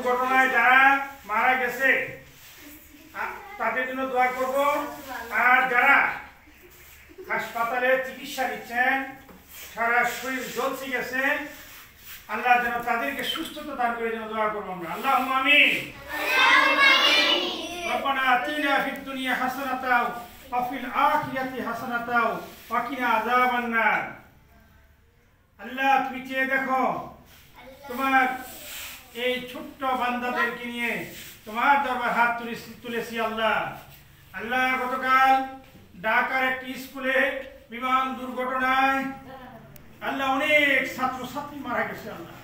দুর্ঘটনায় যারা মারা গেছে তাদের জন্য দোয়া করব। আর যারা হাসপাতালে চিকিৎসা নিচ্ছেন, সারা শরীর জ্বলছে গেছে, আল্লাহ যেন তাদেরকে সুস্থতা দান করে যেন দোয়া করবো আমরা। আল্লাহুম্মা আমিন। রব্বানা আতিনা ফিদ দুনিয়া হাসানাতাও ওয়া ফিল আখিরাতি হাসানাতাও ওয়া কিনা আযাবান নার। আল্লাহ তুমি চেয়ে দেখো, তোমার এই ছোট্ট বান্দাদেরকে নিয়ে তোমার দরবার হাত তুলেছি আল্লাহ। আল্লাহ গতকাল ঢাকার একটি স্কুলে বিমান দুর্ঘটনায় আল্লাহ অনেক ছাত্রছাত্রী মারা গেছে। আল্লাহ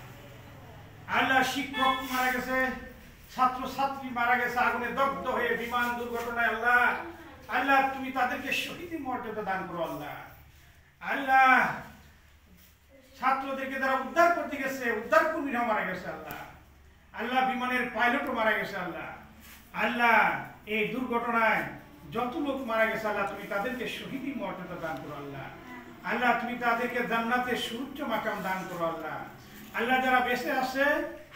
আল্লাহ শিক্ষক মারা গেছে, ছাত্রছাত্রী মারা গেছে আগুনে দগ্ধ হয়ে বিমান দুর্ঘটনায়। আল্লাহ আল্লাহ তুমি তাদেরকে শহীদ মর্যাদা দান করো। আল্লাহ আল্লাহ ছাত্রদেরকে যারা উদ্ধার করতে গেছে, উদ্ধার কর্মীরা মারা গেছে। আল্লাহ আল্লাহ বিমানের পাইলটও মারা গেছে। আল্লাহ আল্লাহ এই দুর্ঘটনায় যত লোক মারা গেছে আল্লাহ তুমি তাদেরকে শহীদ মর্যাদা দান করো। আল্লাহ আল্লাহ তুমি তাদেরকে জান্নাতের সুউচ্চ মাকাম দান করো। আল্লাহ আল্লাহ যারা বেঁচে আছে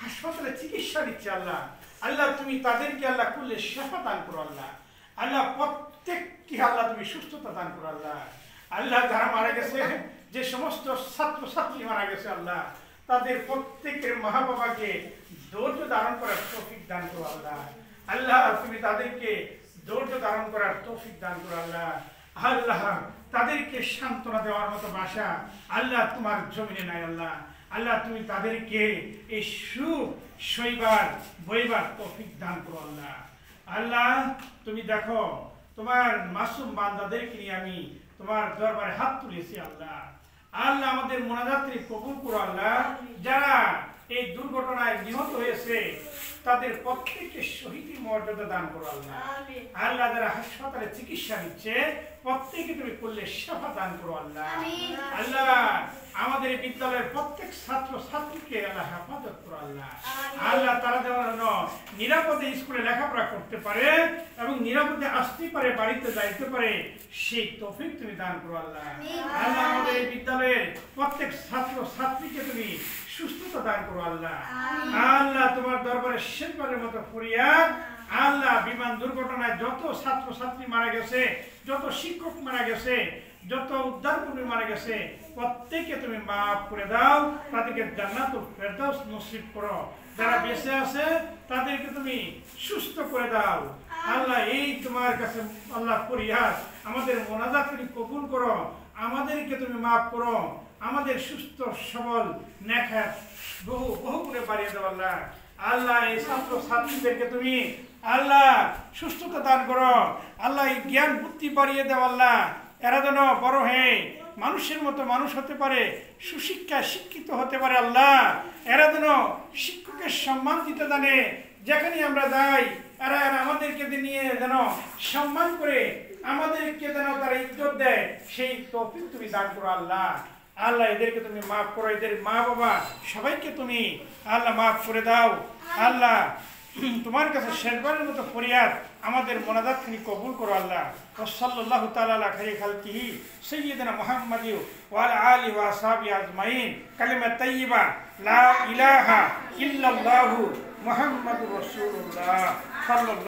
হাসপাতালে চিকিৎসা দিচ্ছে আল্লাহ আল্লাহ তুমি তাদেরকে আল্লাহ করলে শেফা দান করো। আল্লাহ আল্লাহ প্রত্যেককে আল্লাহ তুমি সুস্থতা দান করো। আল্লাহ আল্লাহ যারা মারা গেছে, যে সমস্ত ছাত্রছাত্রী মারা গেছে আল্লাহ তাদের প্রত্যেকের মা বাবাকে ধৈর্য ধারণ করার তৌফিক দান করো। আল্লাহ আল্লাহ তুমি তাদেরকে ধৈর্য ধারণ করার তৌফিক দান করো। আল্লাহ আল্লাহ তাদেরকে সান্ত্বনা দেওয়ার মতো ভাষা আল্লাহ তোমার জমিনে নাই। আল্লাহ আল্লাহ তুমি তাদেরকে এই সুখ সইবার বইবার তৌফিক দান করো। আল্লাহ আল্লাহ তুমি দেখো তোমার মাসুম বান্দাদেরকে নিয়ে আমি তোমার দরবারে হাত তুলেছি। আল্লাহ আল্লাহ আমাদের মোনাজাতকে কবুল করো। আল্লাহ যারা এই দুর্ঘটনায় নিহত হয়েছে তাদের প্রত্যেককে শহীদ মর্যাদা দান করো। আল্লাহ আল্লাহ যারা হাসপাতালে চিকিৎসা নিচ্ছে প্রত্যেকে তুমি করলে শেফা দান করো। আল্লাহ আল্লাহ আমাদের বিদ্যালয়ের প্রত্যেক ছাত্র ছাত্রীকে আল্লাহ হেফাজত করো। আল্লাহ আল্লাহ তারা যেন নিরাপদে স্কুলে লেখাপড়া করতে পারে এবং নিরাপদে আসতে পারে, বাড়িতে যাইতে পারে, সেই তৌফিক তুমি দান করো। আল্লাহ আল্লাহ আমাদের বিদ্যালয়ের প্রত্যেক ছাত্র ছাত্রীকে তুমি সুস্থতা দান করো। আল্লাহ আল্লাহ তোমার দরবারে শেষবারের মতো ফরিয়াদ আল্লাহ বিমান দুর্ঘটনায় যত ছাত্র ছাত্রী মারা গেছে, যত শিক্ষক মারা গেছে, যত উদ্ধার কর্মী মারা গেছে প্রত্যেককে তুমি মাফ করে দাও, তাদেরকে জান্নাতুল ফেরদাউস নসিব করো। যারা বেঁচে আছে তাদেরকে তুমি সুস্থ করে দাও। আল্লাহ এই তোমার কাছে আল্লাহ ফরিয়াদ, আমাদের মোনাজাত তুমি কবুল করো, আমাদেরকে তুমি মাফ করো, আমাদের সুস্থ সবল নেখাত বহু বহু করে বাড়িয়ে দাও। আল্লাহ আল্লাহ এই ছাত্র ছাত্রীদেরকে তুমি আল্লাহ সুস্থতা দান করো। আল্লাহ এই জ্ঞান বুদ্ধি বাড়িয়ে দাও। আল্লাহ এরা যেন বড় হয়ে মানুষের মতো মানুষ হতে পারে, সুশিক্ষা শিক্ষিত হতে পারে। আল্লাহ এরা যেন শিক্ষকের সম্মান দিতে জানে, যেখানে আমরা যাই এরা আমাদেরকে নিয়ে যেন সম্মান করে, আমাদেরকে যেন তারা ইজ্জত দেয়, সেই তৌফিক তুমি দান করো। আল্লাহ আল্লাহ এদেরকে তুমি মাফ করো, এদের মা বাবা সবাইকে তুমি আল্লাহ মাফ করে দাও। আল্লাহ তোমার কাছে শেষবারের মতো ফরিয়াদ, আমাদের মোনাজাত তুমি কবুল করো। আল্লাহ সাল্লাল্লাহু তাআলা আলা খাইরি খালকিহি সাইয়্যিদিনা মুহাম্মাদি ওয়া আলা আলিহি ওয়া আসহাবিহি আজমাইন। কালিমা তাইয়্যিবা লা ইলাহা ইল্লাল্লাহু মুহাম্মাদুর রাসূলুল্লাহ সাল্লাল্লাহু